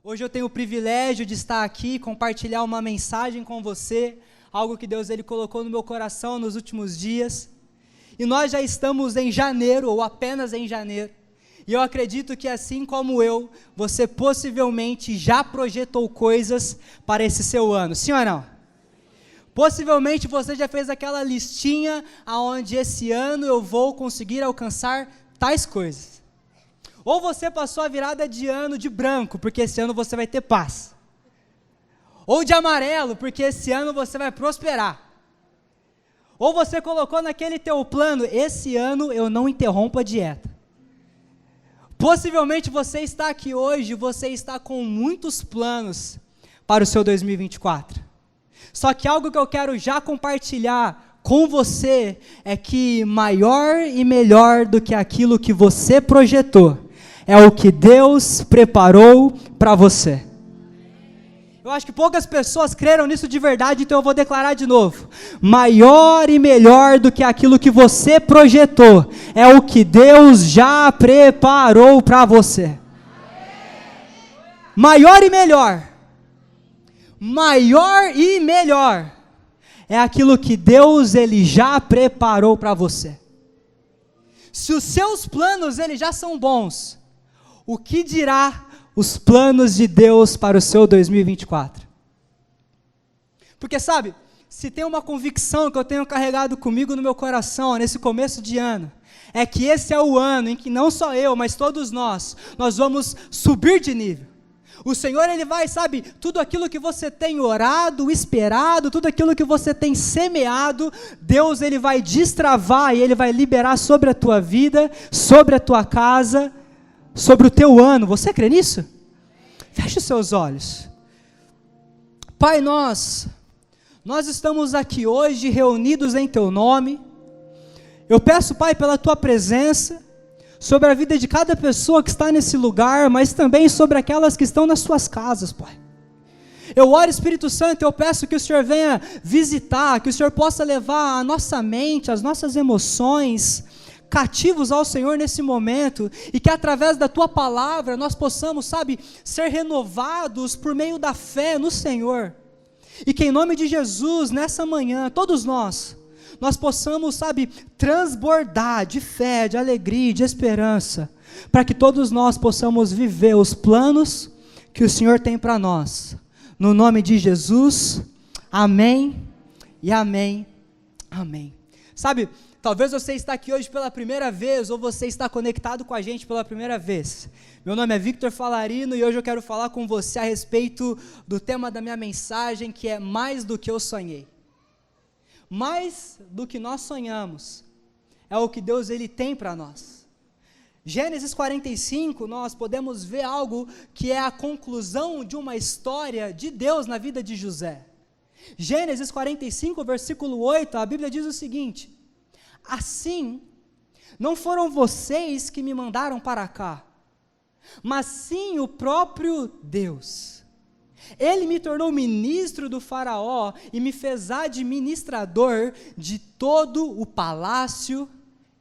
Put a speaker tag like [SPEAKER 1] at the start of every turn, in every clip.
[SPEAKER 1] Hoje eu tenho o privilégio de estar aqui, compartilhar uma mensagem com você, algo que Deus ele colocou no meu coração nos últimos dias. E nós já estamos em janeiro, ou apenas em janeiro. E eu acredito que assim como eu, você possivelmente já projetou coisas para esse seu ano, sim ou não? Possivelmente você já fez aquela listinha aonde esse ano eu vou conseguir alcançar tais coisas. Ou você passou a virada de ano de branco, porque esse ano você vai ter paz. Ou de amarelo, porque esse ano você vai prosperar. Ou você colocou naquele teu plano, esse ano eu não interrompo a dieta. Possivelmente você está aqui hoje, você está com muitos planos para o seu 2024. Só que algo que eu quero já compartilhar com você é que maior e melhor do que aquilo que você projetou é o que Deus preparou para você. Eu acho que poucas pessoas creram nisso de verdade, então eu vou declarar de novo. Maior e melhor do que aquilo que você projetou é o que Deus já preparou para você. Maior e melhor. Maior e melhor é aquilo que Deus ele já preparou para você. Se os seus planos eles já são bons, o que dirá os planos de Deus para o seu 2024? Porque sabe, se tem uma convicção que eu tenho carregado comigo no meu coração nesse começo de ano, é que esse é o ano em que não só eu, mas todos nós vamos subir de nível. O Senhor, Ele vai, sabe, tudo aquilo que você tem orado, esperado, tudo aquilo que você tem semeado, Deus, Ele vai destravar e Ele vai liberar sobre a tua vida, sobre a tua casa, sobre o teu ano. Você crê nisso? Feche os seus olhos. Pai, nós estamos aqui hoje reunidos em teu nome. Eu peço, Pai, pela tua presença, sobre a vida de cada pessoa que está nesse lugar, mas também sobre aquelas que estão nas suas casas, Pai. Eu oro, Espírito Santo, eu peço que o Senhor venha visitar, que o Senhor possa levar a nossa mente, as nossas emoções cativos ao Senhor nesse momento, e que através da tua palavra nós possamos, sabe, ser renovados por meio da fé no Senhor, e que em nome de Jesus, nessa manhã, todos nós possamos, sabe, transbordar de fé, de alegria, de esperança, para que todos nós possamos viver os planos que o Senhor tem para nós, no nome de Jesus, amém, e amém, amém. Sabe, talvez você está aqui hoje pela primeira vez, ou você está conectado com a gente pela primeira vez. Meu nome é Victor Falarino e hoje eu quero falar com você a respeito do tema da minha mensagem, que é mais do que eu sonhei. Mais do que nós sonhamos, é o que Deus ele tem para nós. Gênesis 45, nós podemos ver algo que é a conclusão de uma história de Deus na vida de José. Gênesis 45, versículo 8, a Bíblia diz o seguinte: assim, não foram vocês que me mandaram para cá, mas sim o próprio Deus. Ele me tornou ministro do faraó e me fez administrador de todo o palácio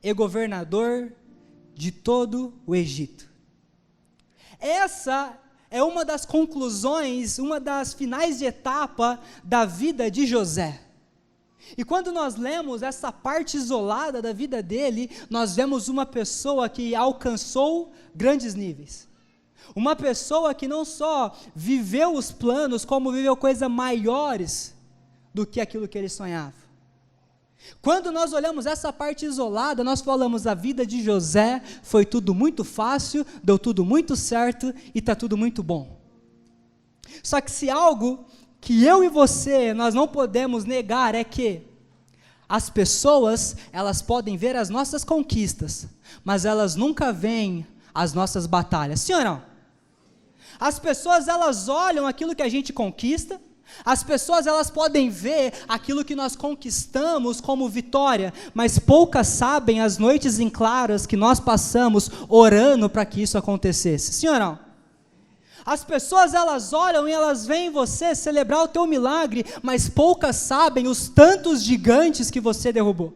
[SPEAKER 1] e governador de todo o Egito. Essa é uma das conclusões, uma das finais de etapa da vida de José. E quando nós lemos essa parte isolada da vida dele, nós vemos uma pessoa que alcançou grandes níveis. Uma pessoa que não só viveu os planos, como viveu coisas maiores do que aquilo que ele sonhava. Quando nós olhamos essa parte isolada, nós falamos a vida de José, foi tudo muito fácil, deu tudo muito certo e está tudo muito bom. Só que se algo que eu e você, nós não podemos negar é que as pessoas, elas podem ver as nossas conquistas, mas elas nunca veem as nossas batalhas, sim ou não? As pessoas, elas olham aquilo que a gente conquista, as pessoas, elas podem ver aquilo que nós conquistamos como vitória, mas poucas sabem as noites em claras que nós passamos orando para que isso acontecesse, sim ou não? As pessoas, elas olham e elas veem você celebrar o teu milagre, mas poucas sabem os tantos gigantes que você derrubou.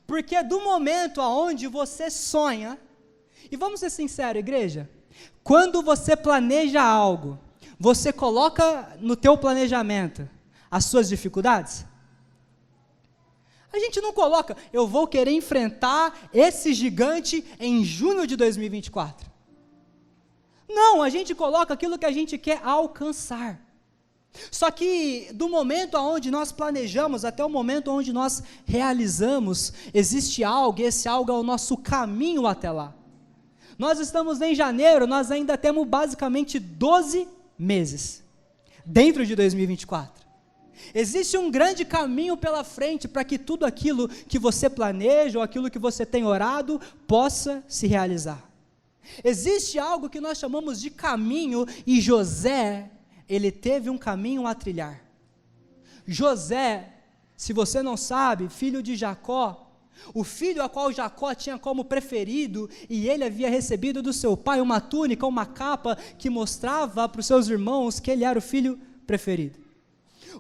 [SPEAKER 1] Porque do momento aonde você sonha, e vamos ser sinceros, igreja, Quando você planeja algo, você coloca no teu planejamento as suas dificuldades? A gente não coloca, eu vou querer enfrentar esse gigante em junho de 2024. Não, a gente coloca aquilo que a gente quer alcançar. Só que do momento onde nós planejamos até o momento onde nós realizamos, existe algo, e esse algo é o nosso caminho até lá. Nós estamos em janeiro, nós ainda temos basicamente 12 meses dentro de 2024. Existe um grande caminho pela frente para que tudo aquilo que você planeja ou aquilo que você tem orado possa se realizar. Existe algo que nós chamamos de caminho, e José, ele teve um caminho a trilhar. José, se você não sabe, filho de Jacó, o filho a qual Jacó tinha como preferido, e ele havia recebido do seu pai uma túnica, uma capa, que mostrava para os seus irmãos que ele era o filho preferido.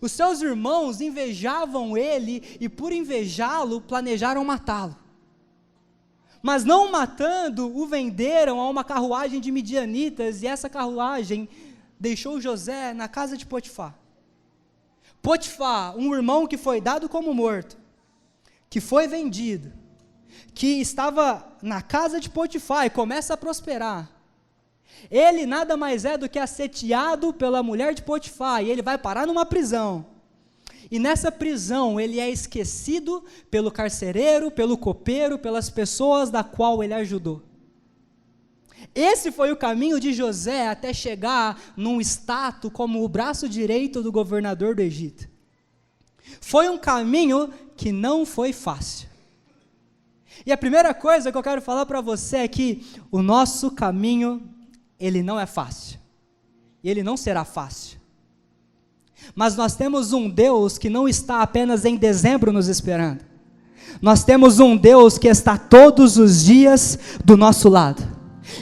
[SPEAKER 1] Os seus irmãos invejavam ele, e por invejá-lo, planejaram matá-lo. Mas não matando, o venderam a uma carruagem de midianitas, e essa carruagem deixou José na casa de Potifar. Potifar, um irmão que foi dado como morto, que foi vendido, que estava na casa de Potifar e começa a prosperar. Ele nada mais é do que assediado pela mulher de Potifar, e ele vai parar numa prisão. E nessa prisão ele é esquecido pelo carcereiro, pelo copeiro, pelas pessoas da qual ele ajudou. Esse foi o caminho de José até chegar num status como o braço direito do governador do Egito. Foi um caminho que não foi fácil. E a primeira coisa que eu quero falar para você é que o nosso caminho, ele não é fácil. E ele não será fácil. Mas nós temos um Deus que não está apenas em dezembro nos esperando. Nós temos um Deus que está todos os dias do nosso lado.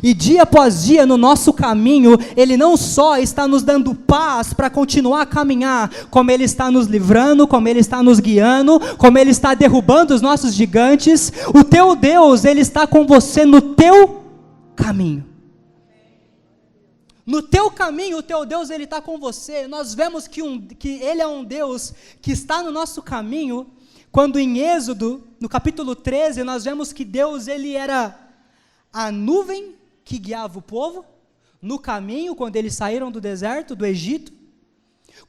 [SPEAKER 1] E dia após dia no nosso caminho, Ele não só está nos dando paz para continuar a caminhar, como Ele está nos livrando, como Ele está nos guiando, como Ele está derrubando os nossos gigantes. O teu Deus, Ele está com você no teu caminho. No teu caminho, o teu Deus, Ele está com você. Nós vemos que Ele é um Deus que está no nosso caminho, quando em Êxodo, no capítulo 13, nós vemos que Deus, Ele era a nuvem que guiava o povo no caminho, quando eles saíram do deserto, do Egito,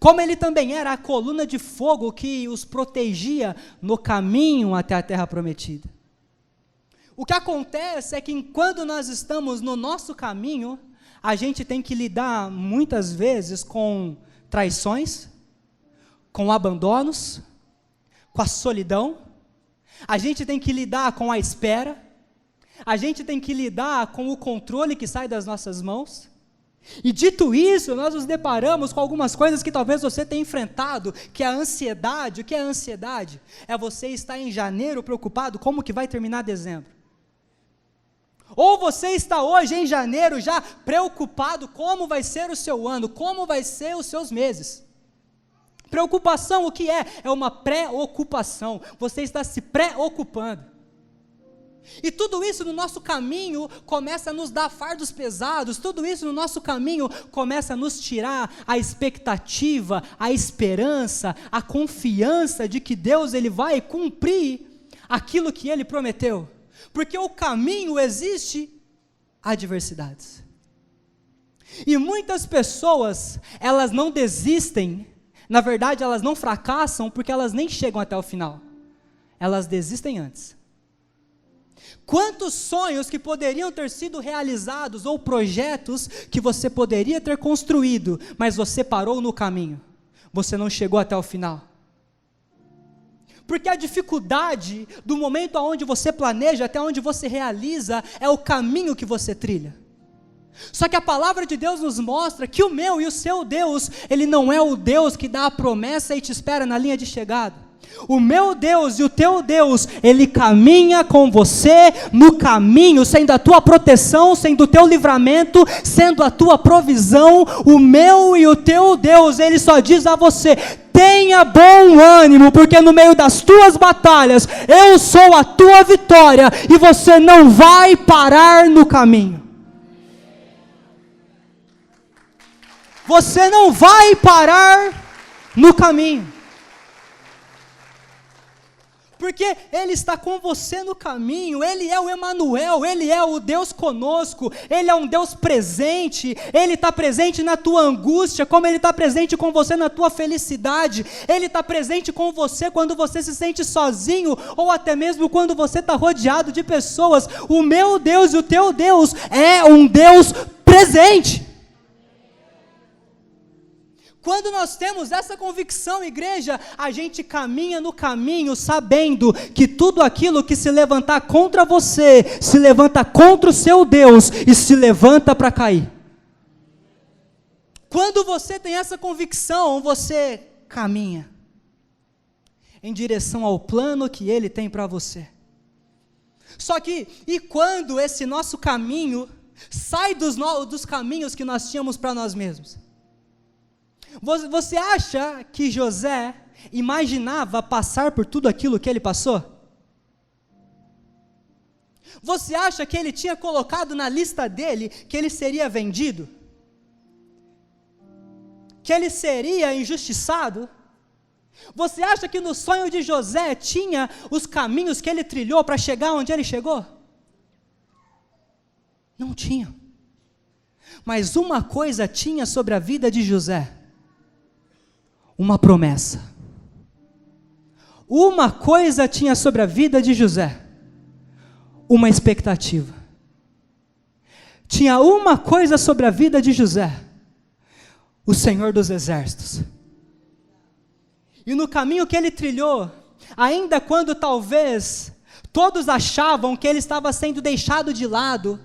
[SPEAKER 1] como Ele também era a coluna de fogo que os protegia no caminho até a terra prometida. O que acontece é que quando nós estamos no nosso caminho, a gente tem que lidar muitas vezes com traições, com abandonos, com a solidão. A gente tem que lidar com a espera. A gente tem que lidar com o controle que sai das nossas mãos. E dito isso, nós nos deparamos com algumas coisas que talvez você tenha enfrentado, que é a ansiedade. O que é a ansiedade? É você estar em janeiro preocupado como que vai terminar dezembro. Ou você está hoje em janeiro já preocupado como vai ser o seu ano, como vai ser os seus meses. Preocupação, o que é? É uma pré-ocupação. Você está se preocupando. E tudo isso no nosso caminho começa a nos dar fardos pesados, tudo isso no nosso caminho começa a nos tirar a expectativa, a esperança, a confiança de que Deus Ele vai cumprir aquilo que Ele prometeu. Porque o caminho existe adversidades. E muitas pessoas, elas não desistem, na verdade elas não fracassam porque elas nem chegam até o final. Elas desistem antes. Quantos sonhos que poderiam ter sido realizados ou projetos que você poderia ter construído, mas você parou no caminho. Você não chegou até o final. Porque a dificuldade do momento onde você planeja até onde você realiza é o caminho que você trilha. Só que a palavra de Deus nos mostra que o meu e o seu Deus, Ele não é o Deus que dá a promessa e te espera na linha de chegada. O meu Deus e o teu Deus, Ele caminha com você no caminho, sendo a tua proteção, sendo o teu livramento, sendo a tua provisão. O meu e o teu Deus, Ele só diz a você: tenha bom ânimo, porque no meio das tuas batalhas, eu sou a tua vitória, e você não vai parar no caminho. Você não vai parar no caminho. Porque Ele está com você no caminho, Ele é o Emanuel, Ele é o Deus conosco, Ele é um Deus presente, Ele está presente na tua angústia, como Ele está presente com você na tua felicidade, Ele está presente com você quando você se sente sozinho, ou até mesmo quando você está rodeado de pessoas. O meu Deus e o teu Deus é um Deus presente. Quando nós temos essa convicção, igreja, a gente caminha no caminho sabendo que tudo aquilo que se levantar contra você, se levanta contra o seu Deus e se levanta para cair. Quando você tem essa convicção, você caminha em direção ao plano que Ele tem para você. Só que, e quando esse nosso caminho sai dos caminhos que nós tínhamos para nós mesmos? Você acha que José imaginava passar por tudo aquilo que ele passou? Você acha que ele tinha colocado na lista dele que ele seria vendido? Que ele seria injustiçado? Você acha que no sonho de José tinha os caminhos que ele trilhou para chegar onde ele chegou? Não tinha. Mas uma coisa tinha sobre a vida de José: uma promessa. Uma coisa tinha sobre a vida de José: uma expectativa. Tinha uma coisa sobre a vida de José: o Senhor dos Exércitos. E no caminho que ele trilhou, ainda quando talvez todos achavam que ele estava sendo deixado de lado,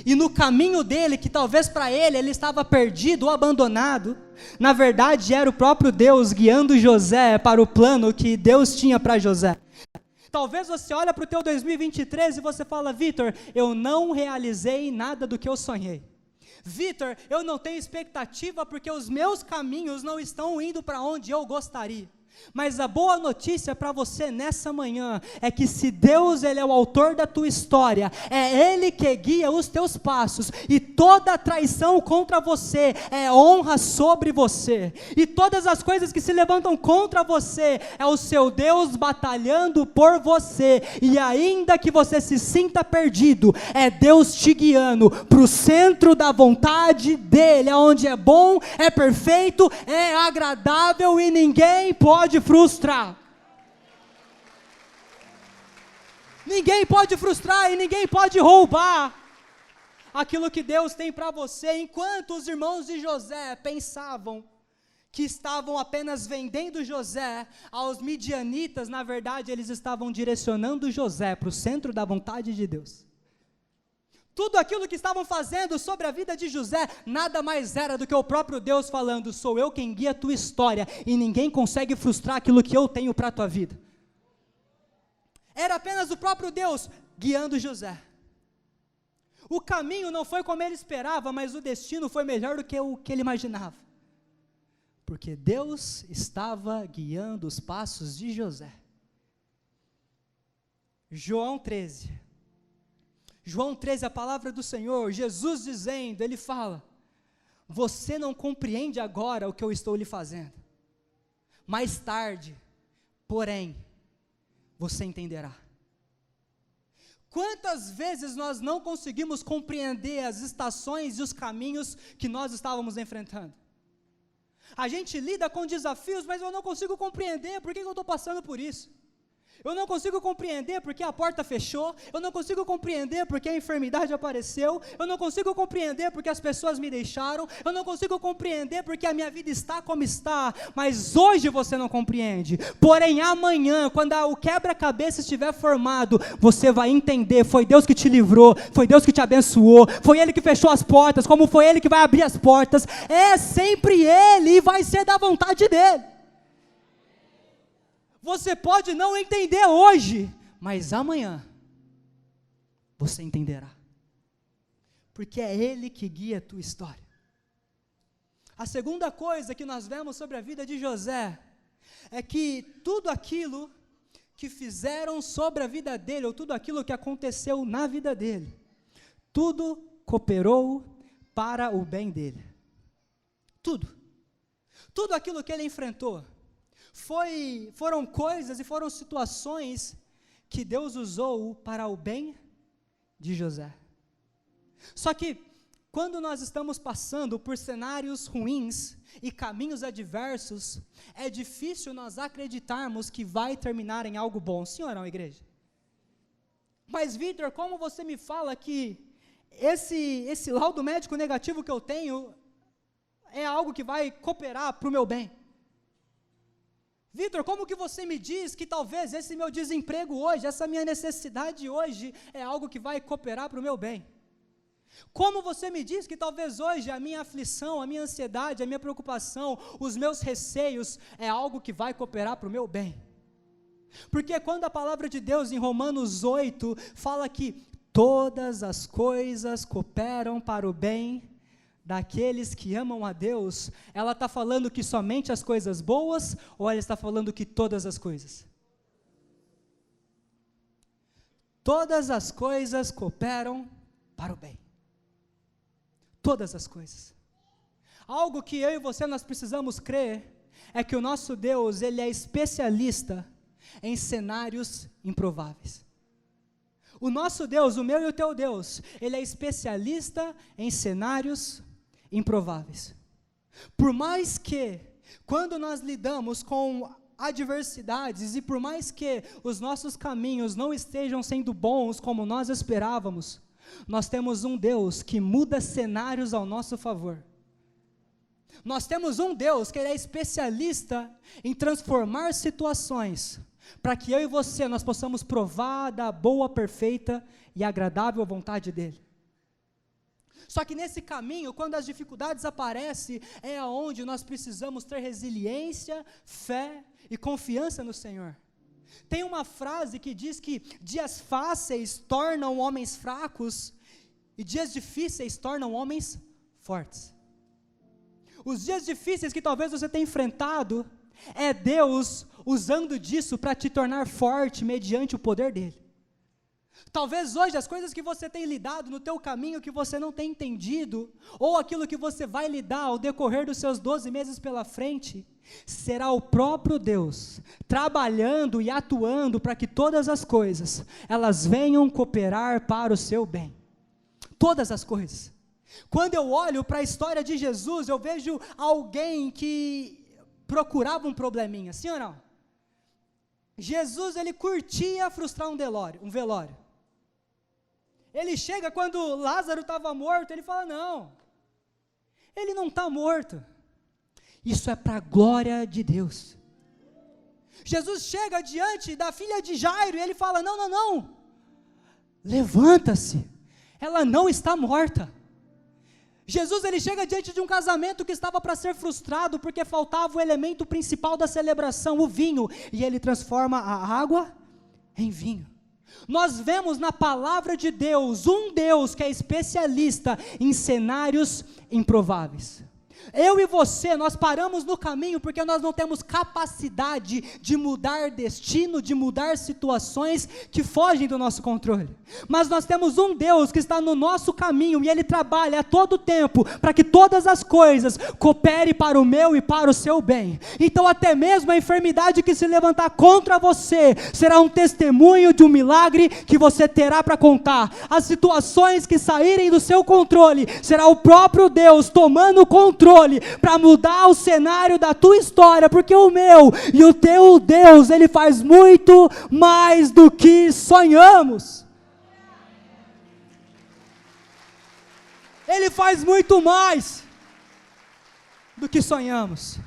[SPEAKER 1] e no caminho dele, que talvez para ele estava perdido ou abandonado, na verdade era o próprio Deus guiando José para o plano que Deus tinha para José. Talvez você olhe para o teu 2023 e você fala: Vitor, eu não realizei nada do que eu sonhei. Vitor, eu não tenho expectativa porque os meus caminhos não estão indo para onde eu gostaria. Mas a boa notícia para você nessa manhã é que se Deus, Ele é o autor da tua história, é Ele que guia os teus passos, e toda traição contra você é honra sobre você, e todas as coisas que se levantam contra você é o seu Deus batalhando por você, e ainda que você se sinta perdido, é Deus te guiando para o centro da vontade dEle, onde é bom, é perfeito, é agradável e ninguém pode frustrar. Ninguém pode frustrar e ninguém pode roubar aquilo que Deus tem para você. Enquanto os irmãos de José pensavam que estavam apenas vendendo José aos midianitas, na verdade eles estavam direcionando José para o centro da vontade de Deus. Tudo aquilo que estavam fazendo sobre a vida de José, nada mais era do que o próprio Deus falando: sou eu quem guia a tua história, e ninguém consegue frustrar aquilo que eu tenho para a tua vida. Era apenas o próprio Deus guiando José. O caminho não foi como ele esperava, mas o destino foi melhor do que o que ele imaginava. Porque Deus estava guiando os passos de José. João 13, a palavra do Senhor, Jesus dizendo, Ele fala: você não compreende agora o que eu estou lhe fazendo, mais tarde, porém, você entenderá. Quantas vezes nós não conseguimos compreender as estações e os caminhos que nós estávamos enfrentando? A gente lida com desafios, mas eu não consigo compreender por que eu estou passando por isso. Eu não consigo compreender porque a porta fechou, eu não consigo compreender porque a enfermidade apareceu, eu não consigo compreender porque as pessoas me deixaram, eu não consigo compreender porque a minha vida está como está, mas hoje você não compreende. Porém amanhã, quando o quebra-cabeça estiver formado, você vai entender: foi Deus que te livrou, foi Deus que te abençoou, foi Ele que fechou as portas, como foi Ele que vai abrir as portas, é sempre Ele e vai ser da vontade dEle. Você pode não entender hoje, mas amanhã você entenderá, porque é Ele que guia a tua história. A segunda coisa que nós vemos sobre a vida de José é que tudo aquilo que fizeram sobre a vida dele, ou tudo aquilo que aconteceu na vida dele, tudo cooperou para o bem dele. Tudo aquilo que ele enfrentou, foram coisas e foram situações que Deus usou para o bem de José. Só que, quando nós estamos passando por cenários ruins e caminhos adversos, é difícil nós acreditarmos que vai terminar em algo bom. Sim ou não, igreja? Mas, Vitor, como você me fala que esse laudo médico negativo que eu tenho é algo que vai cooperar para o meu bem? Vitor, como que você me diz que talvez esse meu desemprego hoje, essa minha necessidade hoje, é algo que vai cooperar para o meu bem? Como você me diz que talvez hoje a minha aflição, a minha ansiedade, a minha preocupação, os meus receios, é algo que vai cooperar para o meu bem? Porque quando a palavra de Deus em Romanos 8 fala que todas as coisas cooperam para o bem daqueles que amam a Deus, ela está falando que somente as coisas boas, ou ela está falando que todas as coisas? Todas as coisas cooperam para o bem. Todas as coisas. Algo que eu e você nós precisamos crer, é que o nosso Deus, ele é especialista em cenários improváveis. O nosso Deus, o meu e o teu Deus, ele é especialista em cenários improváveis. Por mais que, quando nós lidamos com adversidades, e por mais que os nossos caminhos não estejam sendo bons como nós esperávamos, nós temos um Deus que muda cenários ao nosso favor. Nós temos um Deus que ele é especialista em transformar situações, para que eu e você, nós possamos provar da boa, perfeita e agradável vontade dEle. Só que nesse caminho, quando as dificuldades aparecem, é aonde nós precisamos ter resiliência, fé e confiança no Senhor. Tem uma frase que diz que dias fáceis tornam homens fracos, e dias difíceis tornam homens fortes. Os dias difíceis que talvez você tenha enfrentado, é Deus usando disso para te tornar forte mediante o poder dEle. Talvez hoje as coisas que você tem lidado no teu caminho que você não tem entendido, ou aquilo que você vai lidar ao decorrer dos seus 12 meses pela frente, será o próprio Deus trabalhando e atuando para que todas as coisas, elas venham cooperar para o seu bem. Todas as coisas. Quando eu olho para a história de Jesus, eu vejo alguém que procurava um probleminha, sim ou não? Jesus, ele curtia frustrar um velório. Ele chega quando Lázaro estava morto, ele fala, não, ele não está morto, isso é para a glória de Deus. Jesus chega diante da filha de Jairo, e ele fala, não, levanta-se, ela não está morta. Jesus, ele chega diante de um casamento que estava para ser frustrado, porque faltava o elemento principal da celebração, o vinho, e ele transforma a água em vinho. Nós vemos na palavra de Deus, um Deus que é especialista em cenários improváveis. Eu e você, nós paramos no caminho porque nós não temos capacidade de mudar destino, de mudar situações que fogem do nosso controle. Mas nós temos um Deus que está no nosso caminho e Ele trabalha a todo tempo para que todas as coisas cooperem para o meu e para o seu bem. Então até mesmo a enfermidade que se levantar contra você será um testemunho de um milagre que você terá para contar. As situações que saírem do seu controle, será o próprio Deus tomando o controle para mudar o cenário da tua história, porque o meu e o teu Deus, Ele faz muito mais do que sonhamos. Ele faz muito mais do que sonhamos.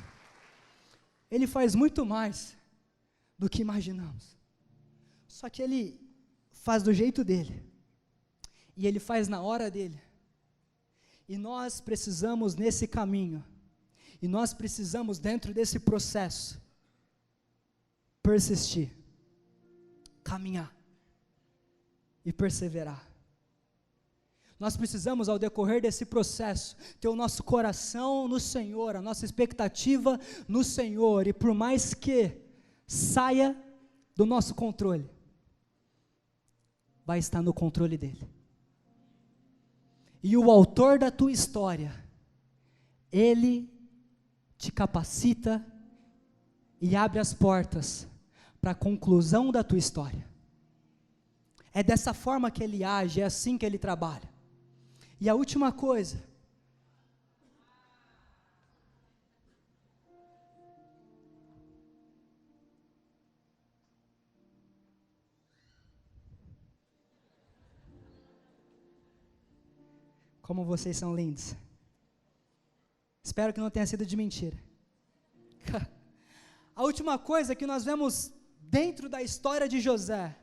[SPEAKER 1] Ele faz muito mais do que imaginamos. Só que Ele faz do jeito dEle, e Ele faz na hora dEle. E nós precisamos nesse caminho, e nós precisamos dentro desse processo, persistir, caminhar e perseverar. Nós precisamos ao decorrer desse processo, ter o nosso coração no Senhor, a nossa expectativa no Senhor, e por mais que saia do nosso controle, vai estar no controle dEle. E o autor da tua história, Ele te capacita e abre as portas para a conclusão da tua história. É dessa forma que ele age, é assim que ele trabalha. E a última coisa, como vocês são lindos. Espero que não tenha sido de mentira. A última coisa que nós vemos dentro da história de José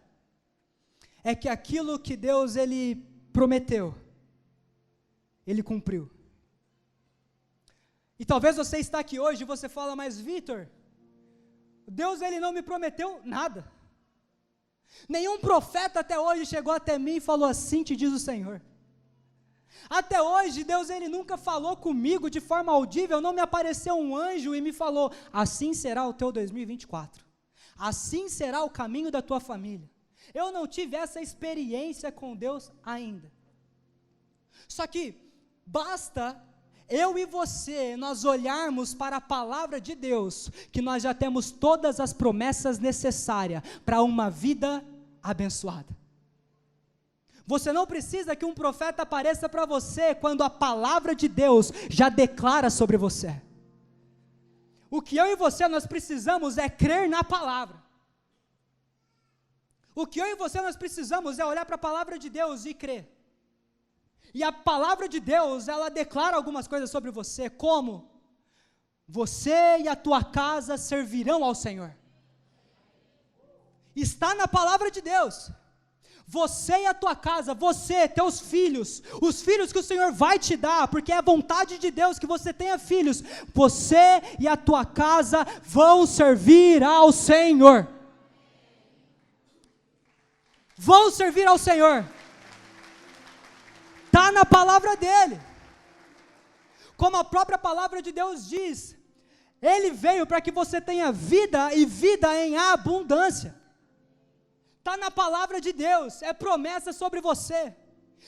[SPEAKER 1] é que aquilo que Deus ele prometeu, ele cumpriu. E talvez você está aqui hoje e você fala, mas Vitor, Deus ele não me prometeu nada. Nenhum profeta até hoje chegou até mim e falou assim, te diz o Senhor. Até hoje, Deus ele nunca falou comigo de forma audível, não me apareceu um anjo e me falou, assim será o teu 2024, assim será o caminho da tua família. Eu não tive essa experiência com Deus ainda. Só que basta eu e você, nós olharmos para a palavra de Deus, que nós já temos todas as promessas necessárias para uma vida abençoada. Você não precisa que um profeta apareça para você quando a palavra de Deus já declara sobre você. O que eu e você nós precisamos é crer na palavra. O que eu e você nós precisamos é olhar para a palavra de Deus e crer. E a palavra de Deus, ela declara algumas coisas sobre você, como você e a tua casa servirão ao Senhor. Está na palavra de Deus. Você e a tua casa, você, teus filhos, os filhos que o Senhor vai te dar, porque é a vontade de Deus que você tenha filhos, você e a tua casa vão servir ao Senhor. Vão servir ao Senhor. Está na palavra dele. Como a própria palavra de Deus diz, ele veio para que você tenha vida e vida em abundância. Está na palavra de Deus, é promessa sobre você.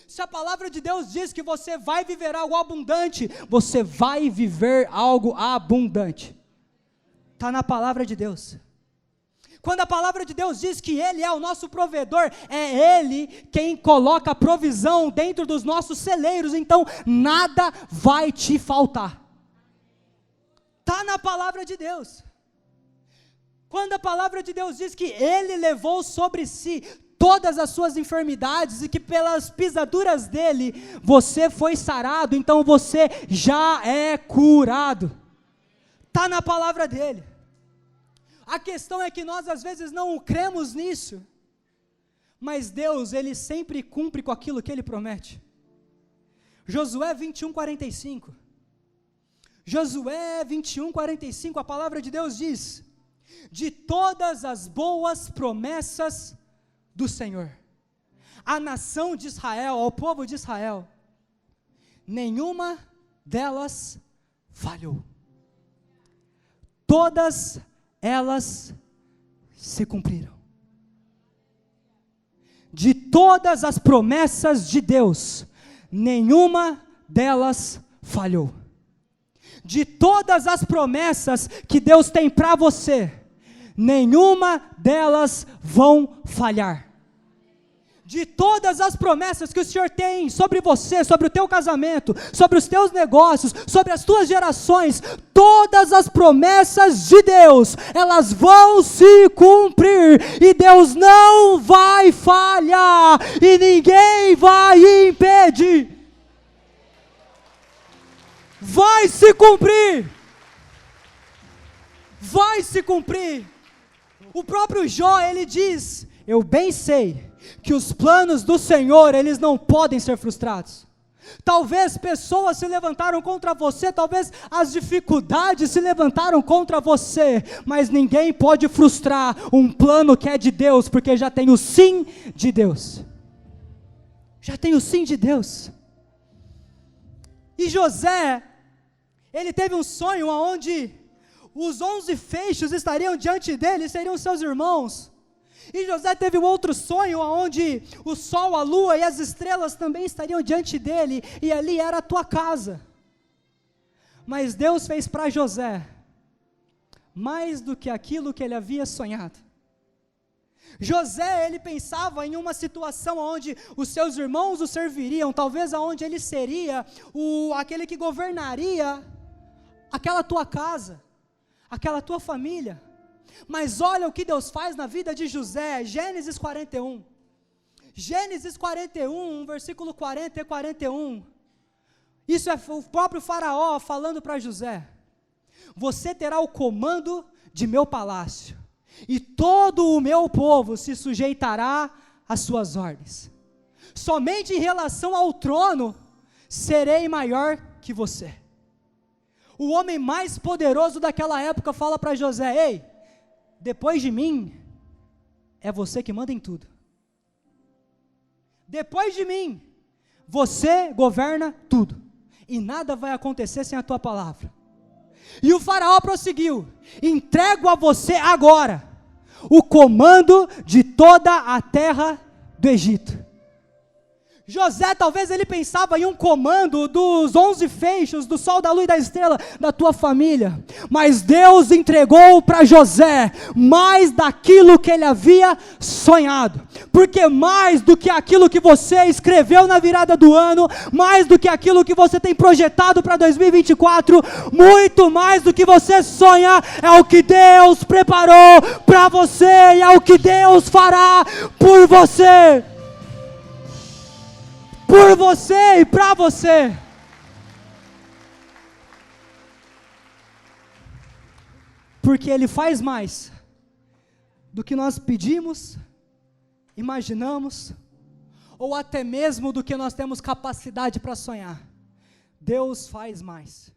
[SPEAKER 1] Se a palavra de Deus diz que você vai viver algo abundante, você vai viver algo abundante. Está na palavra de Deus. Quando a palavra de Deus diz que Ele é o nosso provedor, é Ele quem coloca a provisão dentro dos nossos celeiros, então nada vai te faltar. Está na palavra de Deus. Quando a palavra de Deus diz que Ele levou sobre si todas as suas enfermidades e que pelas pisaduras dEle você foi sarado, então você já é curado. Está na palavra dEle. A questão é que nós às vezes não cremos nisso, mas Deus, Ele sempre cumpre com aquilo que Ele promete. Josué 21:45. Josué 21:45, a palavra de Deus diz: de todas as boas promessas do Senhor, a nação de Israel, ao povo de Israel, nenhuma delas falhou. Todas elas se cumpriram. De todas as promessas de Deus, nenhuma delas falhou. De todas as promessas que Deus tem para você, nenhuma delas vão falhar. De todas as promessas que o Senhor tem sobre você, sobre o teu casamento, sobre os teus negócios, sobre as tuas gerações, todas as promessas de Deus, elas vão se cumprir, e Deus não vai falhar, e ninguém vai impedir. Vai se cumprir. Vai se cumprir. O próprio Jó, ele diz: eu bem sei que os planos do Senhor, eles não podem ser frustrados. Talvez pessoas se levantaram contra você, talvez as dificuldades se levantaram contra você, mas ninguém pode frustrar um plano que é de Deus, porque já tem o sim de Deus. Já tem o sim de Deus. E José, ele teve um sonho onde os 11 feixes estariam diante dele, seriam seus irmãos. E José teve um outro sonho onde o sol, a lua e as estrelas também estariam diante dele, e ali era a tua casa. Mas Deus fez para José mais do que aquilo que ele havia sonhado. José, ele pensava em uma situação onde os seus irmãos o serviriam, talvez aonde ele seria aquele que governaria aquela tua casa, aquela tua família. Mas olha o que Deus faz na vida de José, Gênesis 41. Gênesis 41, versículo 40 e 41. Isso é o próprio faraó falando para José: você terá o comando de meu palácio, e todo o meu povo se sujeitará às suas ordens. Somente em relação ao trono, serei maior que você. O homem mais poderoso daquela época fala para José: ei, depois de mim, é você que manda em tudo. Depois de mim, você governa tudo, e nada vai acontecer sem a tua palavra. E o faraó prosseguiu: entrego a você agora o comando de toda a terra do Egito. José, talvez ele pensava em um comando dos 11 feixes, do sol, da lua e da estrela, da tua família, mas Deus entregou para José mais daquilo que ele havia sonhado, porque mais do que aquilo que você escreveu na virada do ano, mais do que aquilo que você tem projetado para 2024, muito mais do que você sonha, é o que Deus preparou para você, e é o que Deus fará por você. Por você e para você. Porque Ele faz mais do que nós pedimos, imaginamos, ou até mesmo do que nós temos capacidade para sonhar. Deus faz mais.